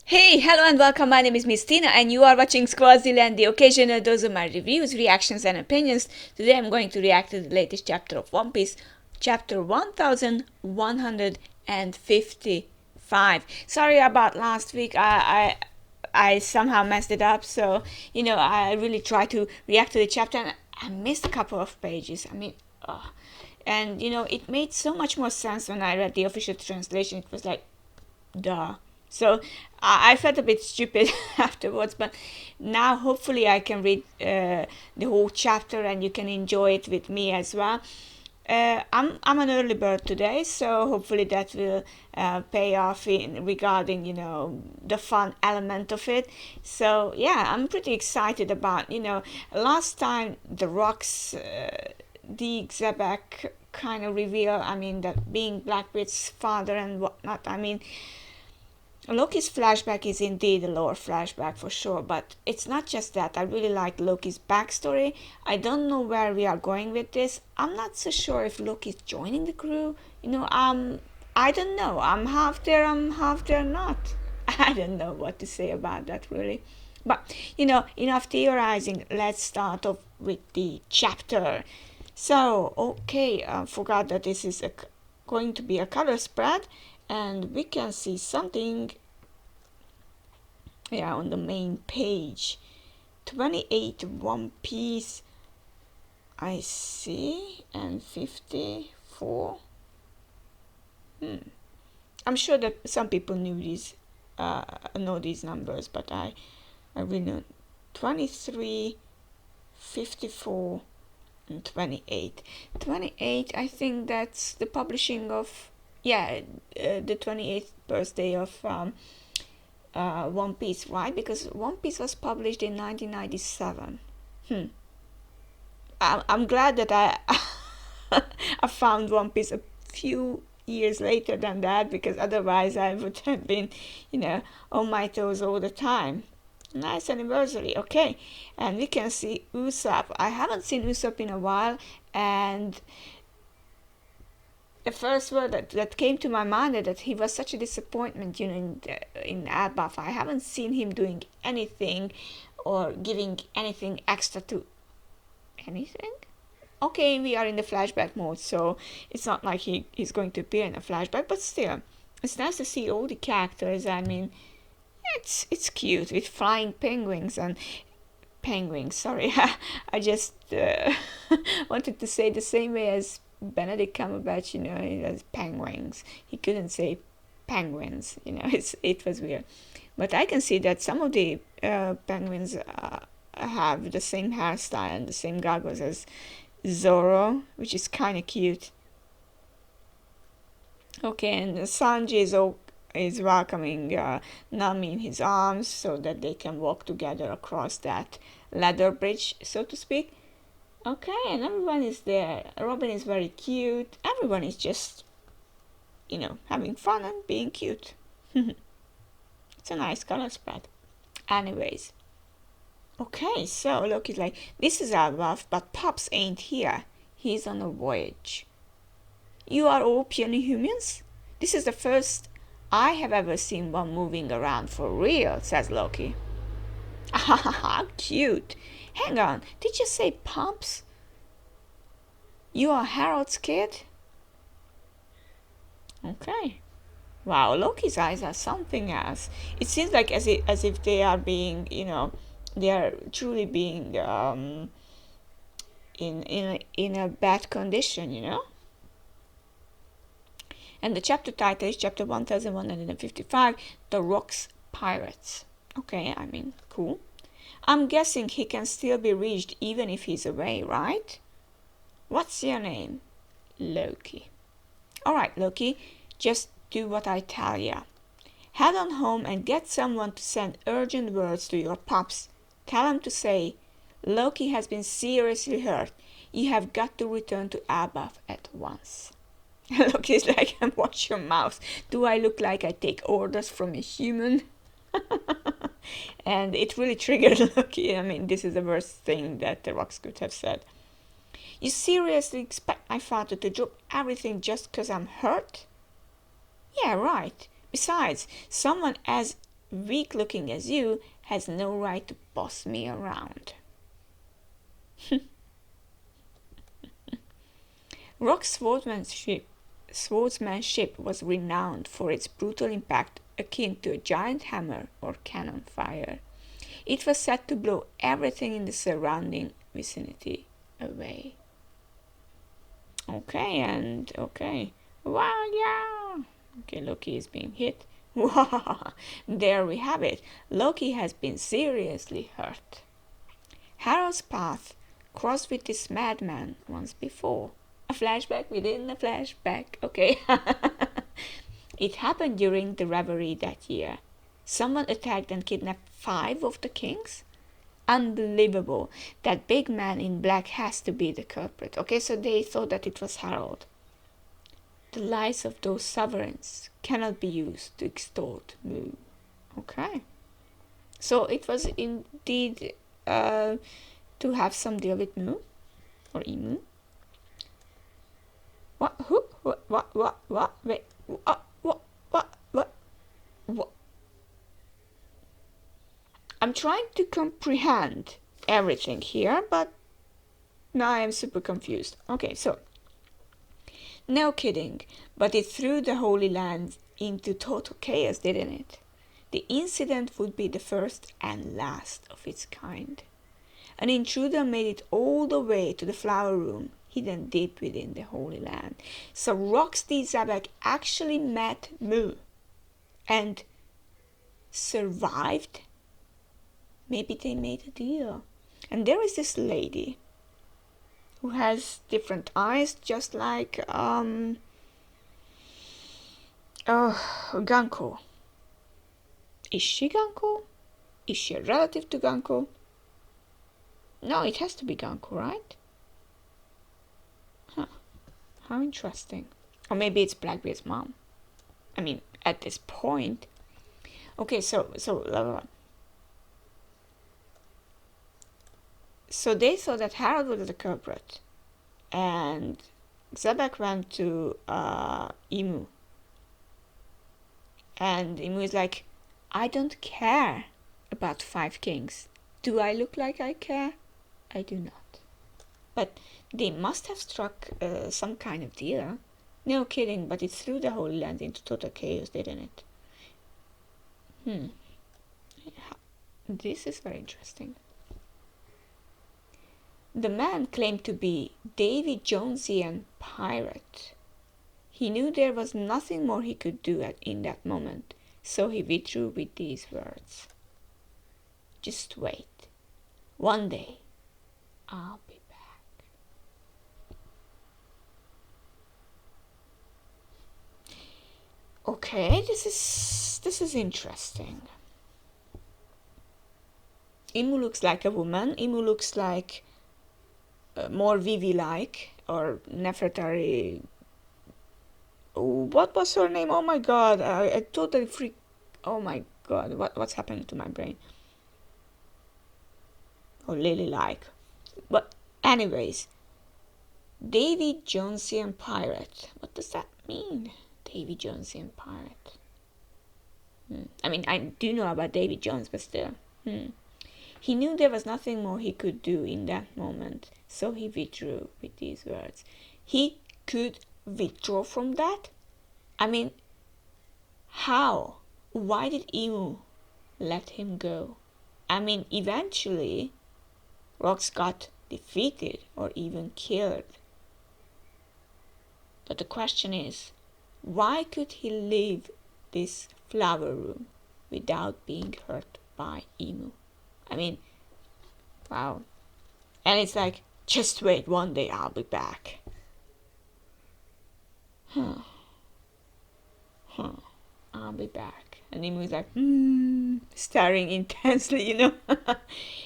Hey, hello and welcome. My name is Miss Tina and you are watching Squaziland, the occasional dose of my reviews, reactions and opinions. Today I'm going to react to the latest chapter of One Piece, chapter 1155. Sorry about last week. I somehow messed it up, so I really tried to react to the chapter and I missed a couple of pages. And it made so much more sense when I read the official translation. It was like, duh. So I felt a bit stupid afterwards, but now hopefully I can read the whole chapter and you can enjoy it with me as well. I'm an early bird today, so hopefully that will pay off in regarding the fun element of it. So yeah, I'm pretty excited about last time the rocks, the Zebek kind of reveal. I mean that being Blackbeard's father and whatnot. I mean Loki's flashback is indeed a lore flashback for sure, but it's not just that. I really like Loki's backstory. I don't know where we are going with this. I'm not so sure if Loki's joining the crew. I don't know. I'm half there not. I don't know what to say about that really. But enough theorizing. Let's start off with the chapter. So, okay, I forgot that this is going to be a color spread, and we can see something, yeah, on the main page. 28 One Piece, I see, and 54. I'm sure that some people know these numbers, but I really know 23, 54, and 28. 28, I think that's the publishing of, yeah, the 28th birthday of One Piece, right? Because One Piece was published in 1997. I'm glad that I found One Piece a few years later than that, because otherwise I would have been, on my toes all the time. Nice anniversary, okay. And we can see Usopp. I haven't seen Usopp in a while, and the first word that came to my mind is that he was such a disappointment, in Elbaf. I haven't seen him doing anything or giving anything extra to anything. Okay, we are in the flashback mode, so it's not like he's going to appear in a flashback, but still, it's nice to see all the characters. I mean, it's cute with flying penguins and penguins. Sorry, I just wanted to say the same way as Benedict Cumberbatch. As penguins. He couldn't say penguins. It was weird, but I can see that some of the penguins have the same hairstyle and the same goggles as Zoro, which is kind of cute. Okay, and Sanji is welcoming Nami in his arms so that they can walk together across that ladder bridge, so to speak. Okay, and everyone is there. Robin is very cute. Everyone is just, having fun and being cute. It's a nice color spread. Anyways, okay, so Loki's like, this is our buff, but Pops ain't here. He's on a voyage. You are all puny humans? This is the first I have ever seen one moving around for real, says Loki. Ah, cute. Hang on, did you say Pops? You are Harold's kid? Okay. Wow, Loki's eyes are something else. It seems like as if they are being, they are truly being in a bad condition. And the chapter title is chapter 1155, The Rocks Pirates. Okay, I mean, cool. I'm guessing he can still be reached even if he's away, right? What's your name? Loki. Alright, Loki, just do what I tell ya. Head on home and get someone to send urgent words to your pops. Tell him to say, Loki has been seriously hurt. You have got to return to Elbaf at once. Loki's like, watch your mouth. Do I look like I take orders from a human? And it really triggered Loki. I mean, this is the worst thing that the Rocks could have said. You seriously expect my father to drop everything just 'cause I'm hurt? Yeah, right. Besides, someone as weak looking as you has no right to boss me around. Rock's swordsmanship was renowned for its brutal impact akin to a giant hammer or cannon fire. It was said to blow everything in the surrounding vicinity away. Okay. Wow, yeah. Okay, Loki is being hit. Wow, there we have it. Loki has been seriously hurt. Harald's path crossed with this madman once before. A flashback within a flashback. Okay. It happened during the revelry that year. Someone attacked and kidnapped 5 of the kings? Unbelievable. That big man in black has to be the culprit. Okay, so they thought that it was Harald. The lives of those sovereigns cannot be used to extort Mu. Okay. So it was indeed to have some deal with Mu or Imu. What? Who? What? Wait. What? I'm trying to comprehend everything here, but now I am super confused. Okay, so no kidding, but it threw the Holy Land into total chaos, didn't it? The incident would be the first and last of its kind. An intruder made it all the way to the flower room, hidden deep within the Holy Land. So Roxy Zabek actually met Mu and survived. Maybe they made a deal. And there is this lady who has different eyes, just like Ganko. Is she Ganko? Is she a relative to Ganko? No, it has to be Ganko, right? Huh. How interesting. Or maybe it's Blackbeard's mom. I mean, at this point. Okay, so they thought that Harald was the culprit, and Zabek went to Imu, and Imu is like, I don't care about 5 kings. Do I look like I care? I do not. But they must have struck some kind of deal. No kidding, but it threw the Holy Land into total chaos, didn't it? This is very interesting. The man claimed to be Davy Jonesian pirate. He knew there was nothing more he could do in that moment, so he withdrew with these words. Just wait. One day, I'll be back. Okay, this is interesting. Imu looks like a woman. Imu looks like more Vivi-like or Nefertari. What was her name? Oh my god, I totally freaked. Oh my god, what's happening to my brain? Or Lily-like. But anyways, Davy Jonesian pirate. What does that mean? Davy Jonesian pirate. I mean, I do know about Davy Jones, but still. He knew there was nothing more he could do in that moment, so he withdrew with these words. He could withdraw from that? I mean, how? Why did Imu let him go? I mean, eventually, Rox got defeated or even killed. But the question is, why could he leave this flower room without being hurt by Imu? I mean, wow. And it's like, just wait, one day I'll be back. I'll be back. And Imu's like, staring intensely, you know.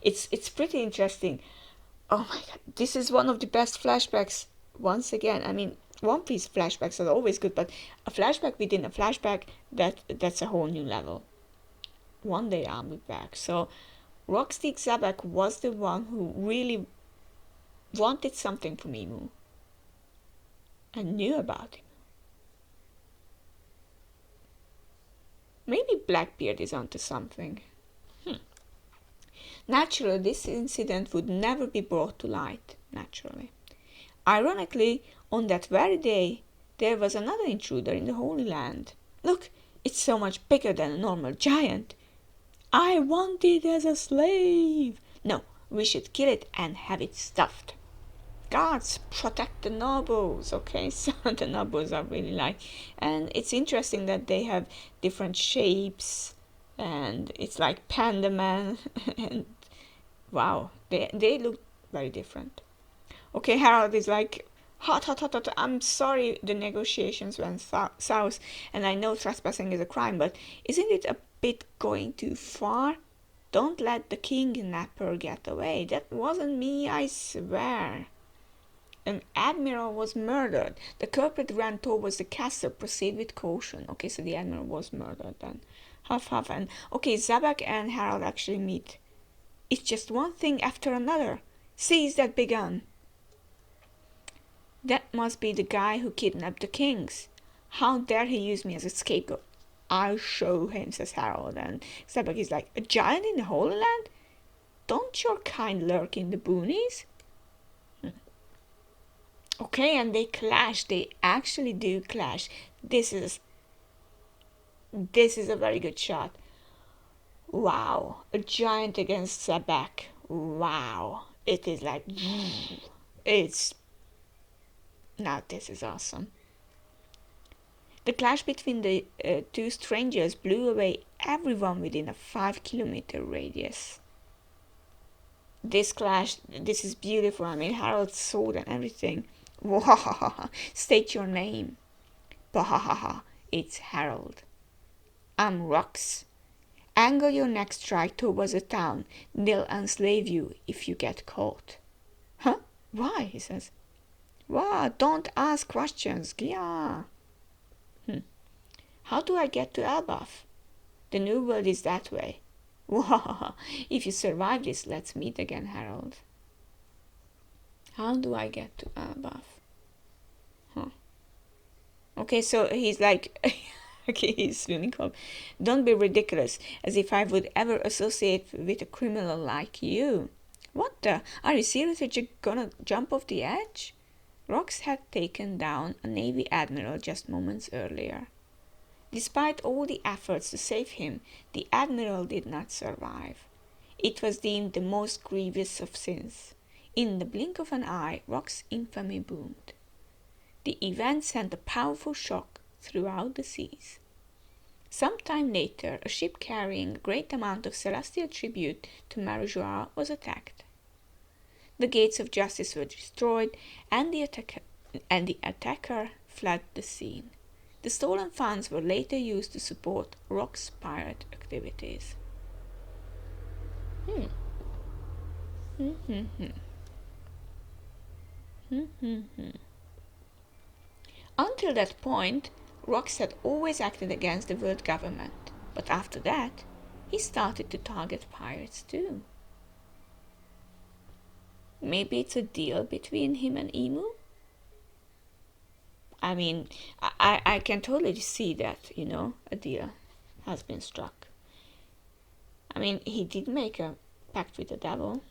It's pretty interesting. Oh my god, this is one of the best flashbacks. Once again, I mean, One Piece flashbacks are always good, but a flashback within a flashback, that's a whole new level. One day I'll be back. So Rocksteady Zabak was the one who really wanted something from Imu and knew about Maybe Blackbeard is onto something. Naturally, this incident would never be brought to light, naturally. Ironically, on that very day, there was another intruder in the Holy Land. Look, it's so much bigger than a normal giant. I want it as a slave. No, we should kill it and have it stuffed. Guards, protect the nobles. Okay, so the nobles are really and it's interesting that they have different shapes, and it's like Panda Man, and wow, they look very different. Okay, Harold is like, hot, hot, hot, hot. I'm sorry the negotiations went south, and I know trespassing is a crime, but isn't it a bit going too far? Don't let the kidnapper get away. That wasn't me, I swear. An admiral was murdered. The culprit ran towards the castle. Proceed with caution. Okay, so the admiral was murdered then. Huff, huff, and okay, Zabak and Harold actually meet. It's just one thing after another. Seize that big gun. That must be the guy who kidnapped the kings. How dare he use me as a scapegoat? I'll show him, says Harold, and Zabak is like, a giant in the Holy Land? Don't your kind lurk in the boonies? Okay, and they clash. They actually do clash. This is a very good shot. Wow, a giant against Zabak. Wow, it is like, it's, now this is awesome. The clash between the two strangers blew away everyone within a 5-kilometer radius. This clash, this is beautiful. I mean, Harold's sword and everything. Wahahaha, state your name. Bahahaha, it's Harold. I'm Rox. Angle your next strike towards the town. They'll enslave you if you get caught. Huh? Why? He says. Wow, don't ask questions. Yeah. How do I get to Elbaf? The new world is that way. Wow, if you survive this, let's meet again, Harold. How do I get to Elbaf? Okay, so he's like, okay, he's swimming home. Don't be ridiculous, as if I would ever associate with a criminal like you. What the? Are you seriously gonna jump off the edge? Rox had taken down a Navy admiral just moments earlier. Despite all the efforts to save him, the admiral did not survive. It was deemed the most grievous of sins. In the blink of an eye, Rox's infamy boomed. The event sent a powerful shock throughout the seas. Some time later, a ship carrying a great amount of celestial tribute to Marjoa was attacked. The gates of justice were destroyed, and the attacker fled the scene. The stolen funds were later used to support Rox's pirate activities. Until that point, Rox had always acted against the world government, but after that, he started to target pirates too. Maybe it's a deal between him and Emu? I mean, I can totally see that, a deal has been struck. I mean, he did make a pact with the devil.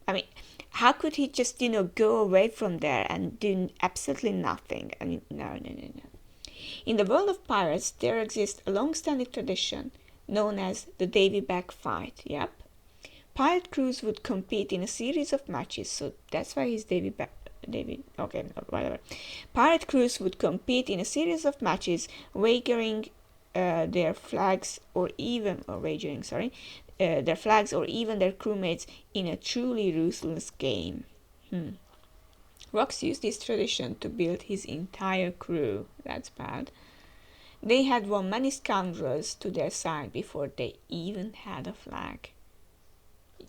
I mean, how could he just, go away from there and do absolutely nothing? I mean, no. In the world of pirates, there exists a long-standing tradition known as the Davy Bag fight. Yep. Pirate crews would compete in a series of matches, so that's why he's okay, whatever. Pirate crews would compete in a series of matches, wagering their flags or even their flags or even their crewmates in a truly ruthless game. Rox used this tradition to build his entire crew. That's bad. They had won many scoundrels to their side before they even had a flag.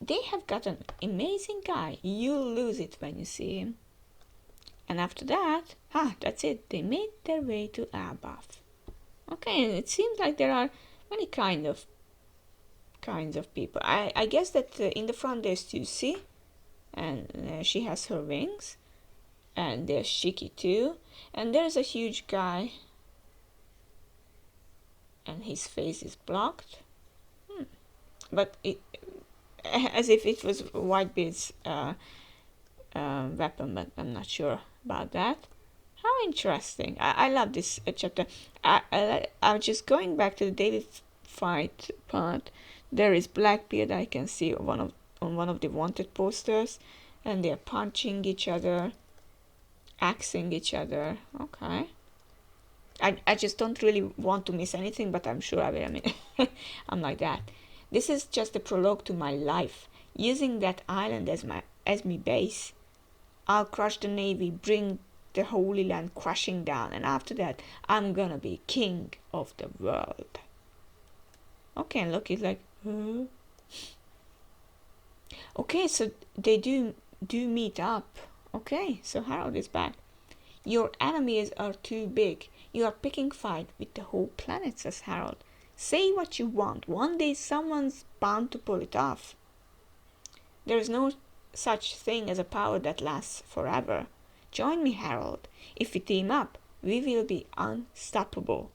They have got an amazing guy. You'll lose it when you see him. And after that, that's it. They made their way to Elbaf. Okay, and it seems like there are many kinds of people. I guess that in the front there's Susie, and she has her wings, and there's Shiki too, and there's a huge guy, and his face is blocked. But it, as if it was Whitebeard's weapon, but I'm not sure about that. How interesting. I love this chapter. I'm just going back to the daily fight part. There is Blackbeard, I can see on one of the wanted posters, and they're punching each other, axing each other. Okay. I just don't really want to miss anything, but I'm sure I will. I mean, I'm like that. This is just a prologue to my life. Using that island as me base, I'll crush the Navy, bring the Holy Land crashing down, and after that, I'm gonna be king of the world. Okay, and look, he's like, huh? Okay, so they do meet up. Okay, so Harold is back. Your enemies are too big. You are picking fight with the whole planet, says Harold. Say what you want. One day someone's bound to pull it off. There is no such thing as a power that lasts forever. Join me, Harold. If we team up, we will be unstoppable.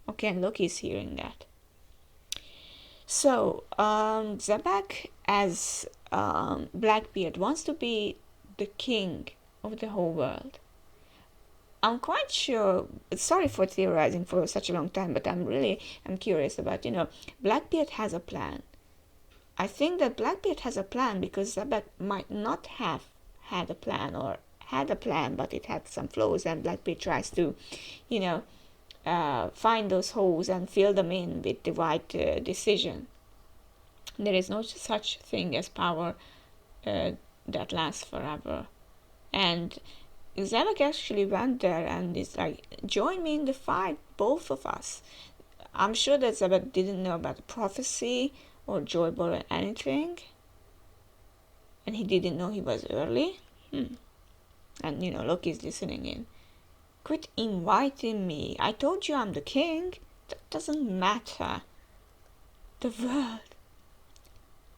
Okay, and Loki's hearing that. So, Zabak as Blackbeard wants to be the king of the whole world. I'm quite sure, sorry for theorizing for such a long time, but I'm curious about, Blackbeard has a plan. I think that Blackbeard has a plan because Zabak might not have had a plan, or had a plan, but it had some flaws, and Blackbeard tries to, find those holes and fill them in with the right decision. There is no such thing as power that lasts forever. And Zabak actually went there and is like, join me in the fight, both of us. I'm sure that Zabak didn't know about the prophecy or Joybor or anything. And he didn't know he was early. And, Loki's listening in. Quit inviting me. I told you I'm the king. That doesn't matter. The world.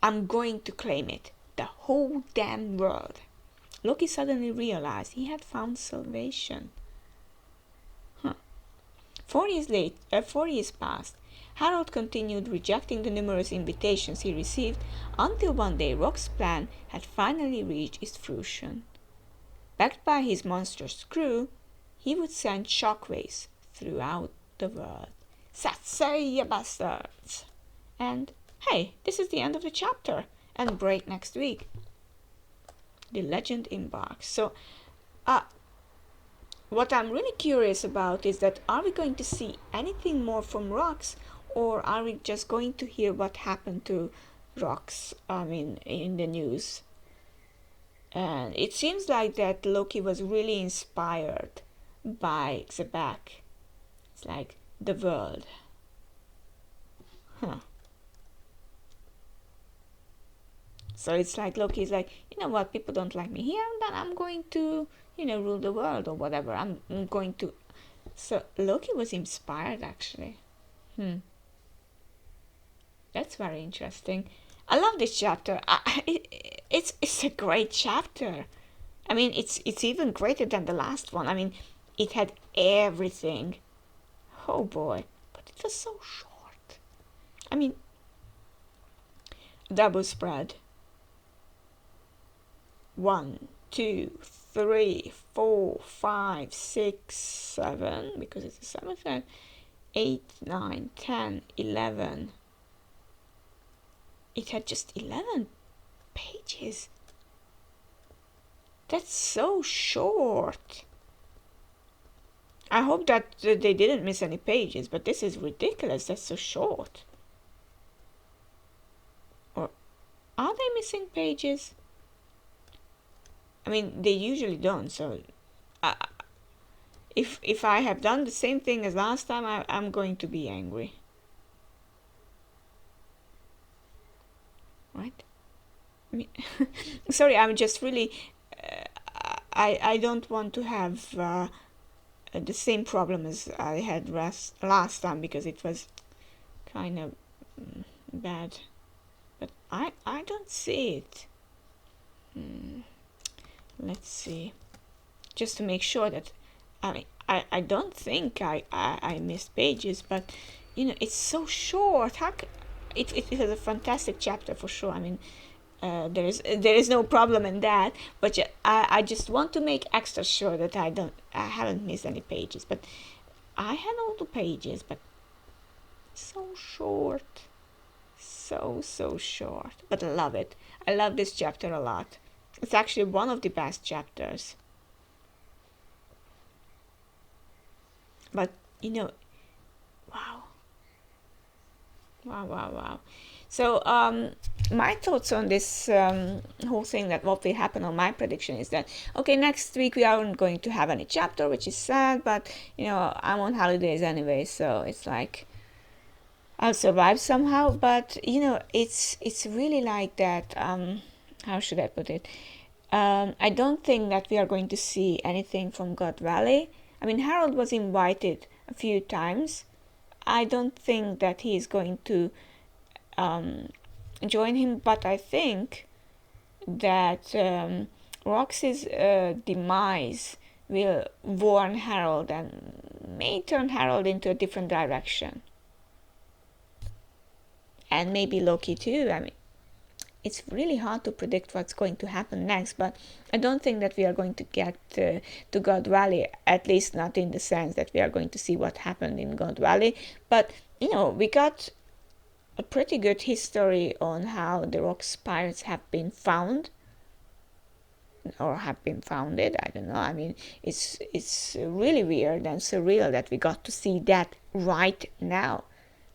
I'm going to claim it. The whole damn world. Loki suddenly realized he had found salvation. 4 years passed. Harold continued rejecting the numerous invitations he received until one day Rock's plan had finally reached its fruition. Backed by his monstrous crew, he would send shockwaves throughout the world. Satsay, you bastards! And hey, this is the end of the chapter, and break next week. The legend embarks. So, what I'm really curious about is that are we going to see anything more from Rox, or are we just going to hear what happened to Rox, in the news? And it seems like that Loki was really inspired by Zabak. It's like the world. So it's like Loki's like, you know what, people don't like me here, then I'm going to, rule the world or whatever. I'm going to. So Loki was inspired actually. That's very interesting. I love this chapter. It's a great chapter. I mean, it's even greater than the last one. I mean, it had everything. Oh boy, but it was so short. I mean, double spread. 1, 2, 3, 4, 5, 6, 7, because it's a 7th, 8, 9, 10, 11. It had just 11 pages. That's so short. I hope that they didn't miss any pages, but this is ridiculous. That's so short. Or are they missing pages? I mean, they usually don't, so if I have done the same thing as last time, I'm going to be angry. Right? I mean, sorry, I'm just really, I don't want to have the same problem as I had last time, because it was kind of bad. But I don't see it. Let's see, just to make sure that I don't think I missed pages, but it's so short. It was a fantastic chapter for sure. I mean, there is no problem in that, but I just want to make extra sure that I haven't missed any pages. But I had all the pages, but so short, so short. But I love it. I love this chapter a lot. It's actually one of the best chapters. But wow, wow. So my thoughts on this whole thing, that what will happen, on my prediction is that, okay, next week we aren't going to have any chapter, which is sad, but I'm on holidays anyway, so it's like I'll survive somehow. But it's really like that. How should I put it? I don't think that we are going to see anything from God Valley. I mean, Harold was invited a few times. I don't think that he is going to join him, but I think that Roxy's demise will warn Harold and may turn Harold into a different direction. And maybe Loki too. I mean, it's really hard to predict what's going to happen next, but I don't think that we are going to get to God Valley, at least not in the sense that we are going to see what happened in God Valley. But we got a pretty good history on how the rock spirits have been found or have been founded. I don't know. I mean, it's really weird and surreal that we got to see that right now.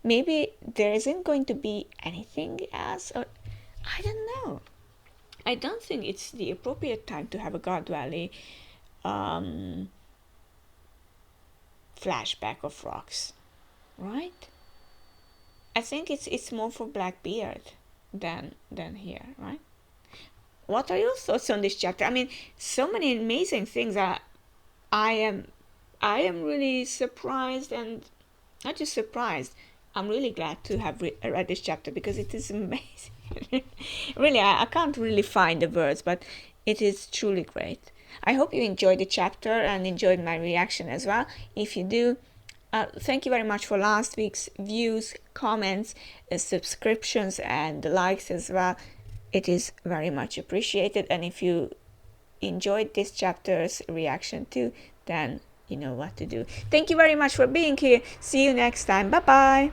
Maybe there isn't going to be anything else, or I don't know. I don't think it's the appropriate time to have a God Valley flashback of rocks, right? I think it's more for Blackbeard than here, right? What are your thoughts on this chapter? I mean, so many amazing things. I am really surprised, and not just surprised. I'm really glad to have read this chapter because it is amazing. Really, I can't really find the words, but it is truly great. I hope you enjoyed the chapter and enjoyed my reaction as well. If you do, thank you very much for last week's views, comments, subscriptions, and likes as well. It is very much appreciated. And if you enjoyed this chapter's reaction too, then you know what to do. Thank you very much for being here. See you next time. Bye bye.